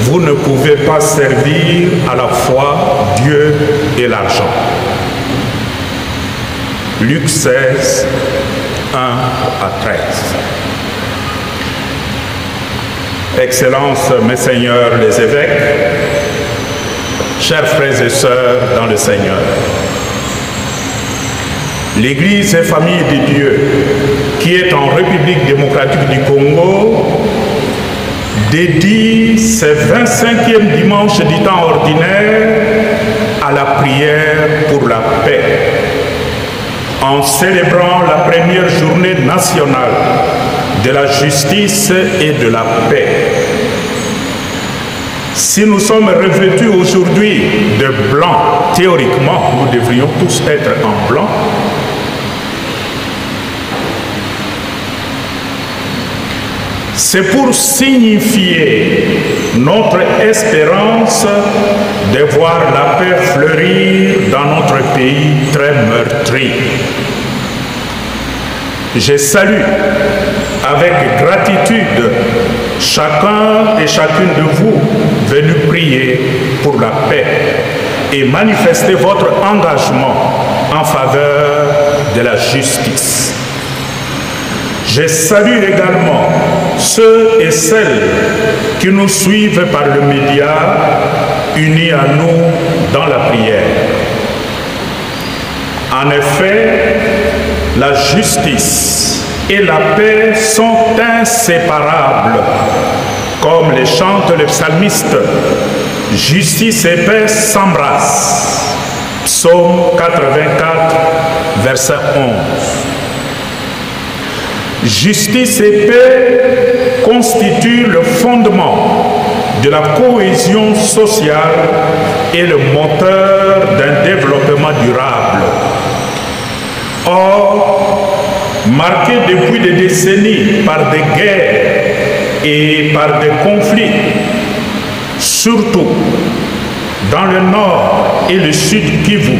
vous ne pouvez pas servir à la fois Dieu et l'argent. Luc 16, 1 à 13. Excellences, mes seigneurs les évêques, chers frères et sœurs dans le Seigneur, l'Église et famille de Dieu, qui est en République démocratique du Congo, dédie ce 25e dimanche du temps ordinaire à la prière pour la paix, en célébrant la première journée nationale de la justice et de la paix. Si nous sommes revêtus aujourd'hui de blanc, théoriquement, nous devrions tous être en blanc. C'est pour signifier notre espérance de voir la paix fleurir dans notre pays très meurtri. Je salue avec gratitude chacun et chacune de vous venus prier pour la paix et manifester votre engagement en faveur de la justice. Je salue également ceux et celles qui nous suivent par le média, unis à nous dans la prière. En effet, la justice et la paix sont inséparables. Comme le chante le psalmiste, justice et paix s'embrassent. Psaume 84, verset 11. Justice et paix constituent le fondement de la cohésion sociale et le moteur d'un développement durable. Or, marqué depuis des décennies par des guerres et par des conflits, surtout dans le nord et le sud Kivu,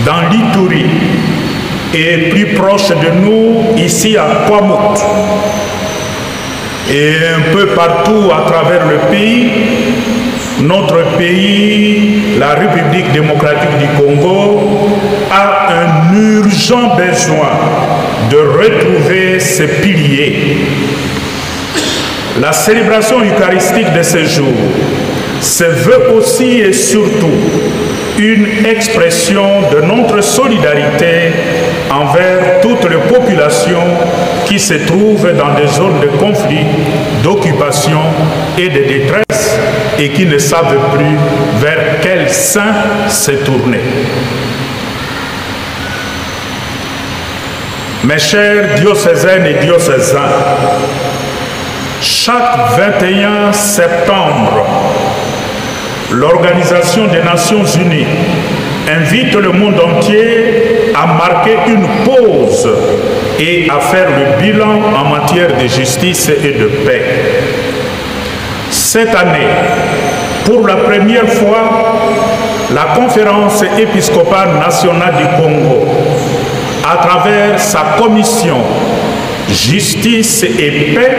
dans l'Ituri et plus proche de nous, ici à Kwamut, et un peu partout à travers le pays, notre pays, la République démocratique du Congo, a un urgent besoin de retrouver ses piliers. La célébration eucharistique de ce jour se veut aussi et surtout une expression de notre solidarité envers toutes les populations qui se trouvent dans des zones de conflit, d'occupation et de détresse et qui ne savent plus vers quel saint se tourner. Mes chers diocésaines et diocésains, chaque 21 septembre, l'Organisation des Nations Unies invite le monde entier à marquer une pause et à faire le bilan en matière de justice et de paix. Cette année, pour la première fois, la Conférence épiscopale nationale du Congo, à travers sa commission Justice et Paix,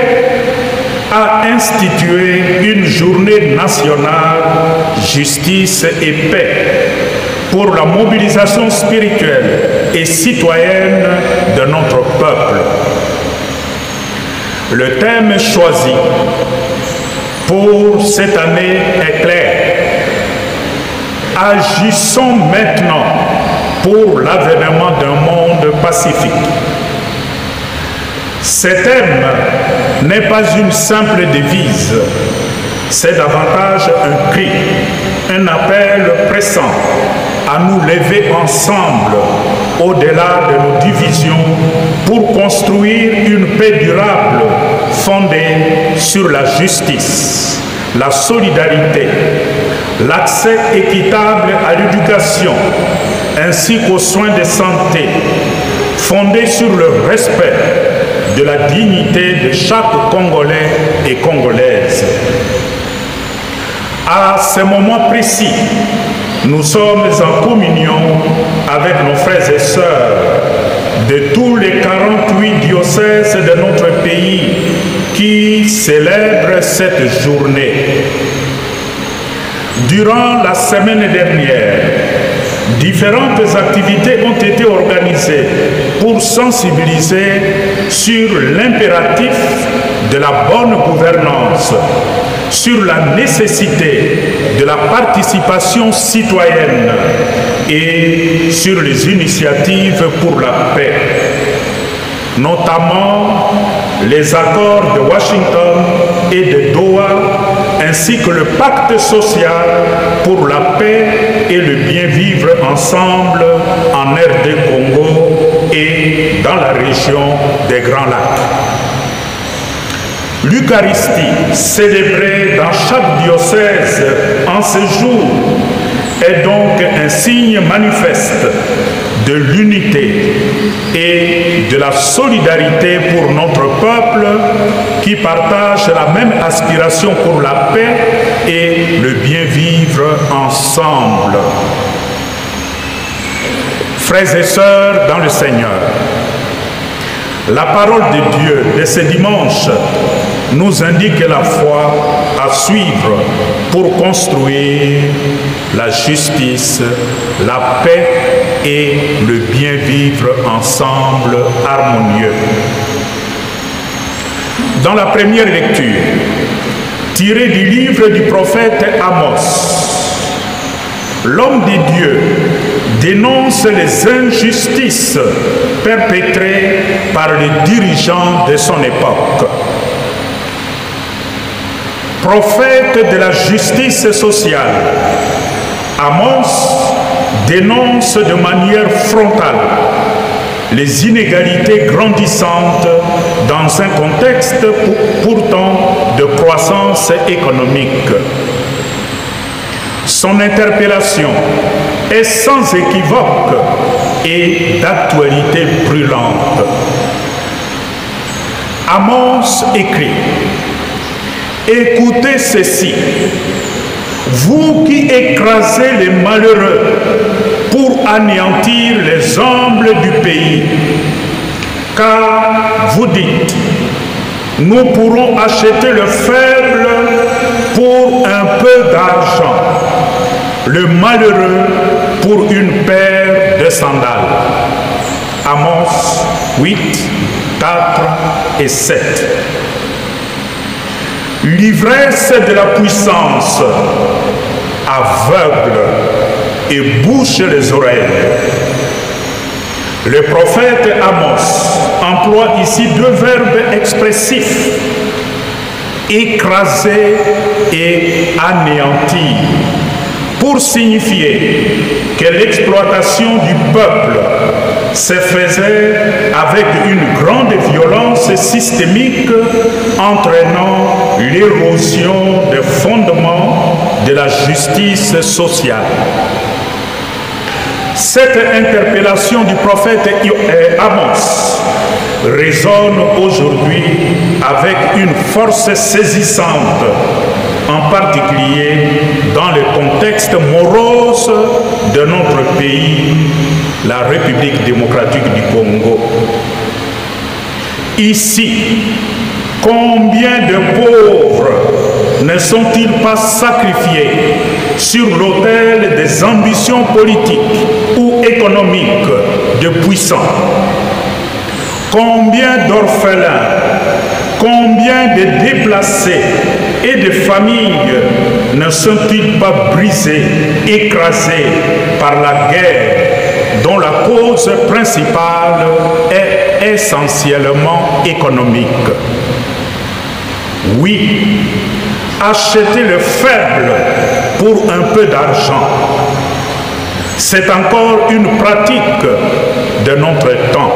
a institué une journée nationale Justice et Paix pour la mobilisation spirituelle et citoyenne de notre peuple. Le thème choisi pour cette année est clair. Agissons maintenant pour l'avènement d'un monde pacifique. Ce thème n'est pas une simple devise, c'est davantage un cri, un appel pressant à nous lever ensemble au-delà de nos divisions pour construire une paix durable fondée sur la justice, la solidarité, l'accès équitable à l'éducation ainsi qu'aux soins de santé, fondé sur le respect de la dignité de chaque Congolais et Congolaise. À ce moment précis, nous sommes en communion avec nos frères et sœurs de tous les 48 diocèses de notre pays qui célèbre cette journée. Durant la semaine dernière, différentes activités ont été organisées pour sensibiliser sur l'impératif de la bonne gouvernance, sur la nécessité de la participation citoyenne et sur les initiatives pour la paix, notamment les accords de Washington et de Doha, ainsi que le pacte social pour la paix et le bien-vivre ensemble en RD Congo et dans la région des Grands Lacs. L'Eucharistie, célébrée dans chaque diocèse en ce jour, est donc un signe manifeste de l'unité et de la solidarité pour notre peuple qui partage la même aspiration pour la paix et le bien-vivre ensemble. Frères et sœurs dans le Seigneur, la parole de Dieu de ce dimanche nous indique la foi à suivre pour construire la justice, la paix et le bien-vivre ensemble harmonieux. Dans la première lecture, tirée du livre du prophète Amos, l'homme de Dieu dénonce les injustices perpétrées par les dirigeants de son époque. Prophète de la justice sociale, Amos dénonce de manière frontale les inégalités grandissantes dans un contexte pourtant de croissance économique. Son interpellation est sans équivoque et d'actualité brûlante. Amos écrit: écoutez ceci, vous qui écrasez les malheureux pour anéantir les humbles du pays, car vous dites, nous pourrons acheter le faible pour un peu d'argent, le malheureux pour une paire de sandales. Amos 8, 4 et 7. L'ivresse de la puissance aveugle et bouche les oreilles. Le prophète Amos emploie ici deux verbes expressifs: écraser et anéantir, pour signifier que l'exploitation du peuple se faisait avec une grande violence systémique, entraînant l'érosion des fondements de la justice sociale. Cette interpellation du prophète Amos résonne aujourd'hui avec une force saisissante, en particulier dans le contexte morose de notre pays, la République démocratique du Congo. Ici, combien de pauvres ne sont-ils pas sacrifiés sur l'autel des ambitions politiques ou économiques de puissants? Combien d'orphelins, combien de déplacés et de familles ne sont-ils pas brisés, écrasés par la guerre dont la cause principale est essentiellement économique? Oui, acheter le faible pour un peu d'argent, c'est encore une pratique de notre temps.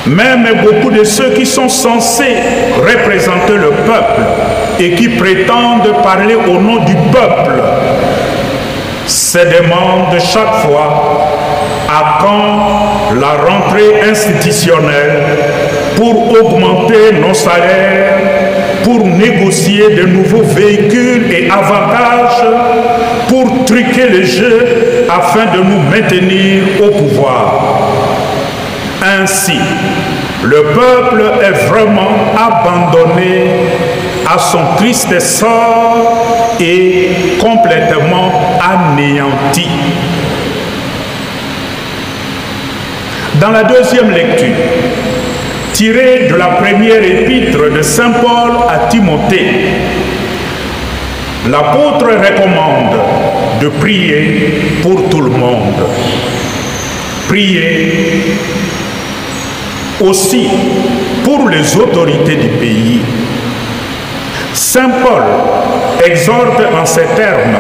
Même beaucoup de ceux qui sont censés représenter le peuple et qui prétendent parler au nom du peuple se demandent chaque fois à quand la rentrée institutionnelle pour augmenter nos salaires, pour négocier de nouveaux véhicules et avantages, pour truquer le jeu afin de nous maintenir au pouvoir. Ainsi, Le peuple est vraiment abandonné à son triste sort et complètement anéanti. Dans la deuxième lecture, tirée de la première épître de Saint Paul à Timothée, l'apôtre recommande de prier pour tout le monde. Prier aussi pour les autorités du pays. Saint Paul exhorte en ces termes: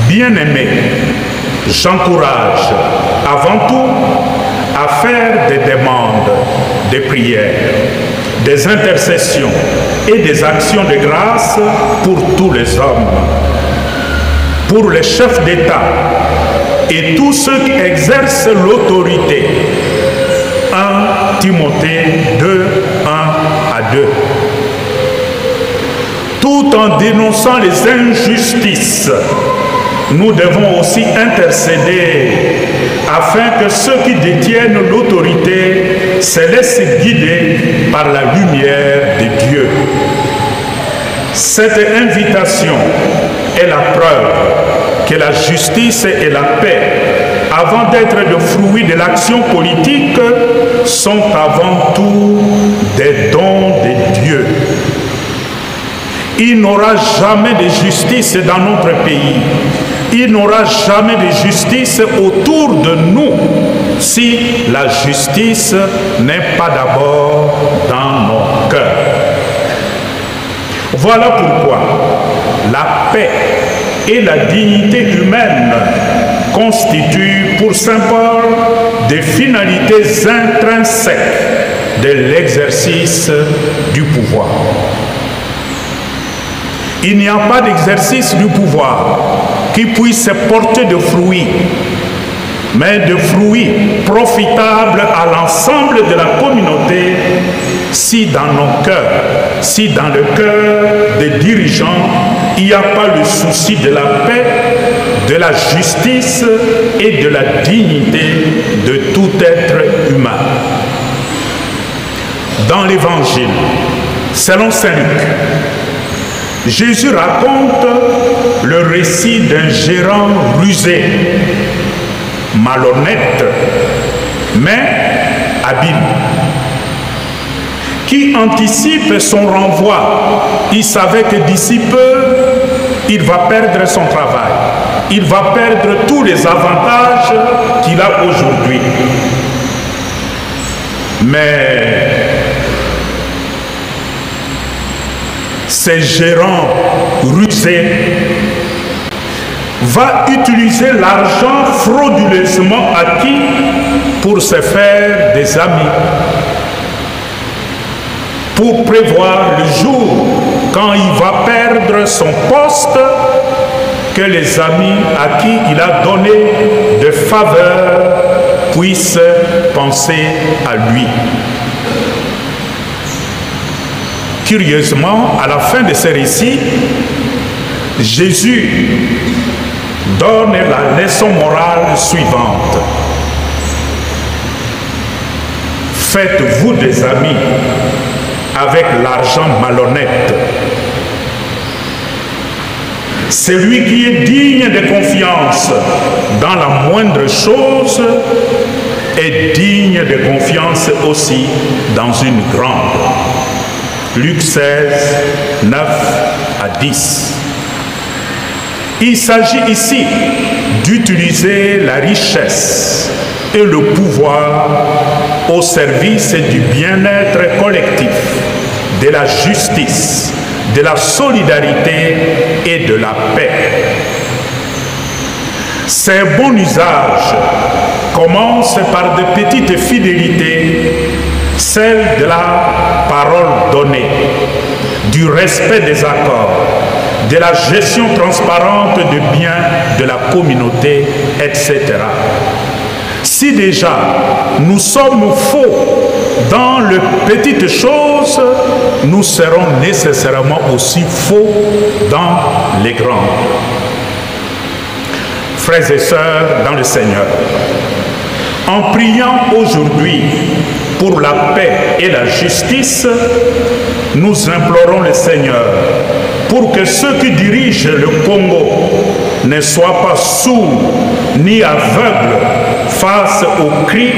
bien-aimés, j'encourage avant tout à faire des demandes, des prières, des intercessions et des actions de grâce pour tous les hommes, pour les chefs d'État et tous ceux qui exercent l'autorité. 1 Timothée 2, 1 à 2. Tout en dénonçant les injustices, nous devons aussi intercéder afin que ceux qui détiennent l'autorité se laissent guider par la lumière de Dieu. Cette invitation est la preuve que la justice et la paix, avant d'être le fruit de l'action politique, sont avant tout des dons de Dieu. Il n'aura jamais de justice dans notre pays. Il n'aura jamais de justice autour de nous si la justice n'est pas d'abord dans nos cœurs. Voilà pourquoi la paix et la dignité humaine constituent pour Saint Paul des finalités intrinsèques de l'exercice du pouvoir. Il n'y a pas d'exercice du pouvoir qui puisse porter de fruits, mais de fruits profitables à l'ensemble de la communauté si dans nos cœurs, si dans le cœur des dirigeants, il n'y a pas le souci de la paix, de la justice et de la dignité de tout être humain. Dans l'Évangile, selon Saint Luc, Jésus raconte le récit d'un gérant rusé, malhonnête, mais habile, qui anticipe son renvoi. Il savait que d'ici peu, il va perdre son travail. Il va perdre tous les avantages qu'il a aujourd'hui. Mais ce gérant rusé va utiliser l'argent frauduleusement acquis pour se faire des amis, pour prévoir le jour quand il va perdre son poste, que les amis à qui il a donné de faveur puissent penser à lui. Curieusement, à la fin de ce récit, Jésus donne la leçon morale suivante. Faites-vous des amis avec l'argent malhonnête. Celui qui est digne de confiance dans la moindre chose est digne de confiance aussi dans une grande. Luc 16, 9 à 10. Il s'agit ici d'utiliser la richesse et le pouvoir au service du bien-être collectif, de la justice, de la solidarité et de la paix. Ces bons usages commencent par de petites fidélités, celle de la parole donnée, du respect des accords, de la gestion transparente des biens de la communauté, etc. Si déjà nous sommes faux dans les petites choses, nous serons nécessairement aussi faux dans les grandes. Frères et sœurs dans le Seigneur, en priant aujourd'hui pour la paix et la justice, nous implorons le Seigneur pour que ceux qui dirigent le Congo ne soient pas sourds ni aveugles face aux cris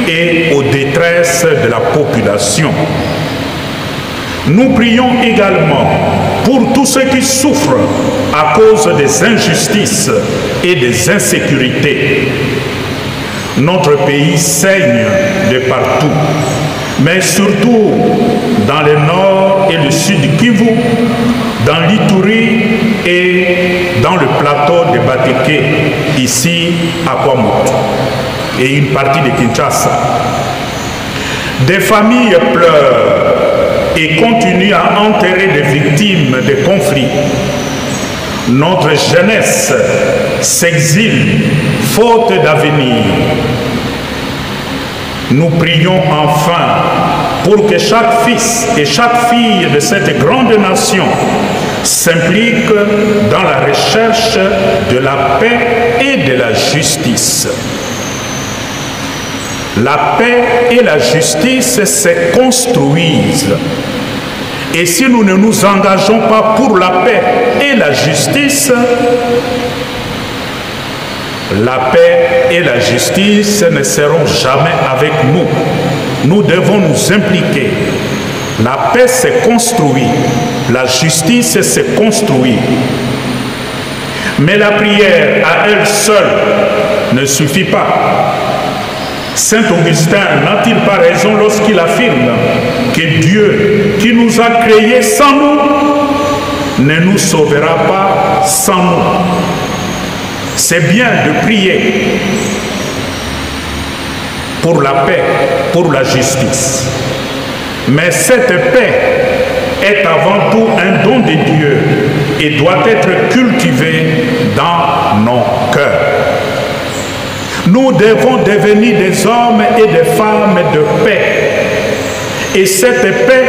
et aux détresses de la population. Nous prions également pour tous ceux qui souffrent à cause des injustices et des insécurités. Notre pays saigne de partout, mais surtout dans le nord et le sud du Kivu, dans l'Ituri et dans le plateau de Bateke, ici à Kwamout, et une partie de Kinshasa. Des familles pleurent et continuent à enterrer des victimes de conflits. Notre jeunesse s'exile faute d'avenir. Nous prions enfin pour que chaque fils et chaque fille de cette grande nation s'implique dans la recherche de la paix et de la justice. La paix et la justice se construisent. Et si nous ne nous engageons pas pour la paix et la justice, la paix et la justice ne seront jamais avec nous. Nous devons nous impliquer. La paix se construit, la justice se construit. Mais la prière à elle seule ne suffit pas. Saint Augustin n'a-t-il pas raison lorsqu'il affirme que Dieu qui nous a créés sans nous ne nous sauvera pas sans nous? C'est bien de prier pour la paix, pour la justice. Mais cette paix est avant tout un don de Dieu et doit être cultivée dans nos cœurs. Nous devons devenir des hommes et des femmes de paix. Et cette paix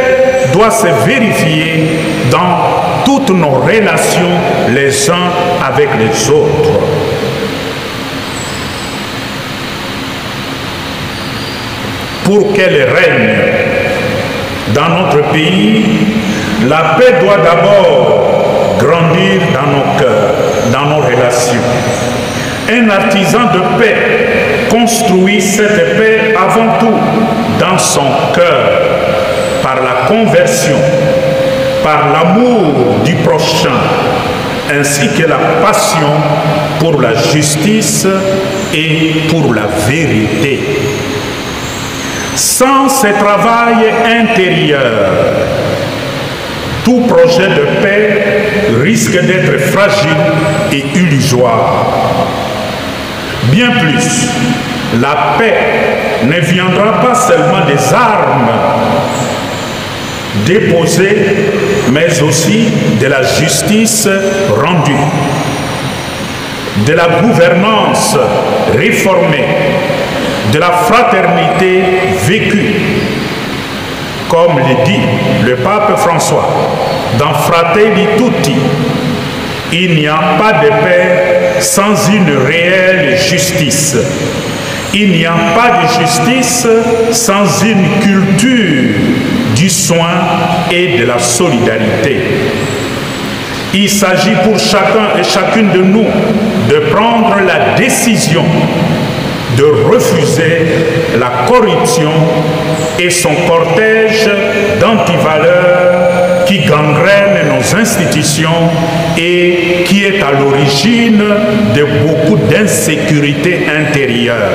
doit se vérifier dans toutes nos relations les uns avec les autres. Pour qu'elle règne dans notre pays, la paix doit d'abord grandir dans nos cœurs, dans nos relations. Un artisan de paix construit cette paix avant tout dans son cœur, par la conversion, par l'amour du prochain, ainsi que la passion pour la justice et pour la vérité. Sans ce travail intérieur, tout projet de paix risque d'être fragile et illusoire. Bien plus, la paix ne viendra pas seulement des armes déposées, mais aussi de la justice rendue, de la gouvernance réformée, de la fraternité vécue. Comme le dit le pape François dans Fratelli Tutti, il n'y a pas de paix sans une réelle justice. Il n'y a pas de justice sans une culture du soin et de la solidarité. Il s'agit pour chacun et chacune de nous de prendre la décision de refuser la corruption et son cortège d'antivaleurs qui gangrène nos institutions et qui est à l'origine de beaucoup d'insécurité intérieure.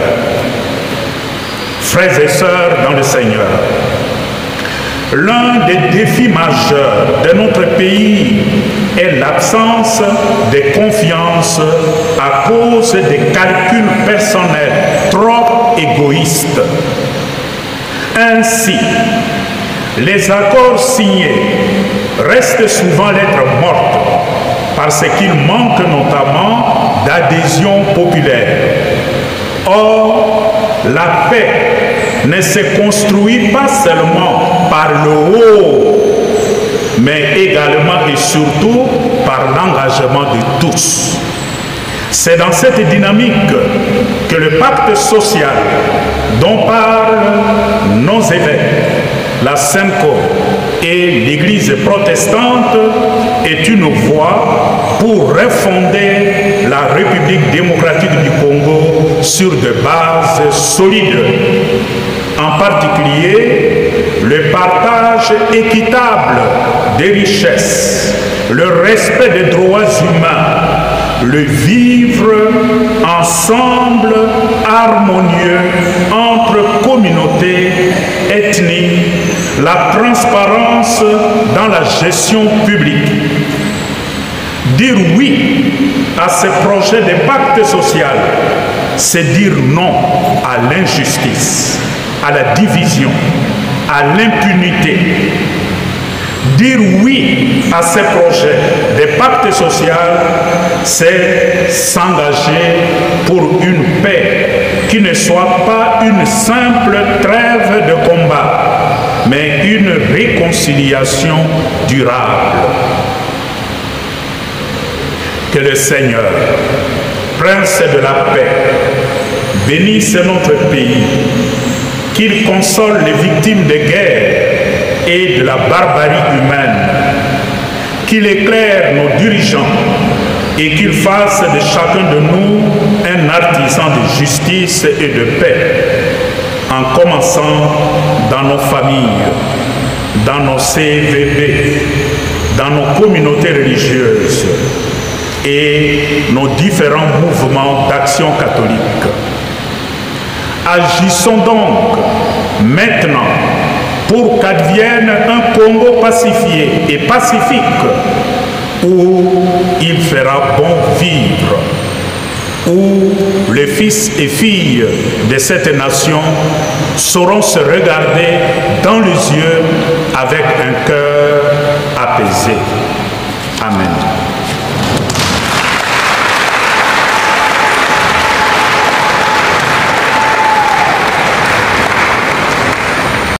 Frères et sœurs dans le Seigneur, l'un des défis majeurs de notre pays est l'absence de confiance à cause des calculs personnels trop égoïstes. Ainsi, les accords signés restent souvent lettres mortes parce qu'ils manquent notamment d'adhésion populaire. Or, la paix ne se construit pas seulement par le haut, mais également et surtout par l'engagement de tous. C'est dans cette dynamique que le pacte social dont parlent nos évêques, la SEMCO et l'Église protestante est une voie pour refonder la République démocratique du Congo sur des bases solides. En particulier, le partage équitable des richesses, le respect des droits humains, le vivre ensemble harmonieux entre communautés, ethnies, la transparence dans la gestion publique. Dire oui à ces projets de pacte social, c'est dire non à l'injustice, à la division, à l'impunité. Dire oui à ces projets de pacte social, c'est s'engager pour une paix qui ne soit pas une simple trêve de combat, mais une réconciliation durable. Que le Seigneur, Prince de la paix, bénisse notre pays, qu'il console les victimes de guerre et de la barbarie humaine, qu'il éclaire nos dirigeants et qu'il fasse de chacun de nous un artisan de justice et de paix, en commençant dans nos familles, dans nos CVB, dans nos communautés religieuses et nos différents mouvements d'action catholique. Agissons donc maintenant pour qu'advienne un Congo pacifié et pacifique où il fera bon vivre, où les fils et filles de cette nation sauront se regarder dans les yeux avec un cœur apaisé. Amen.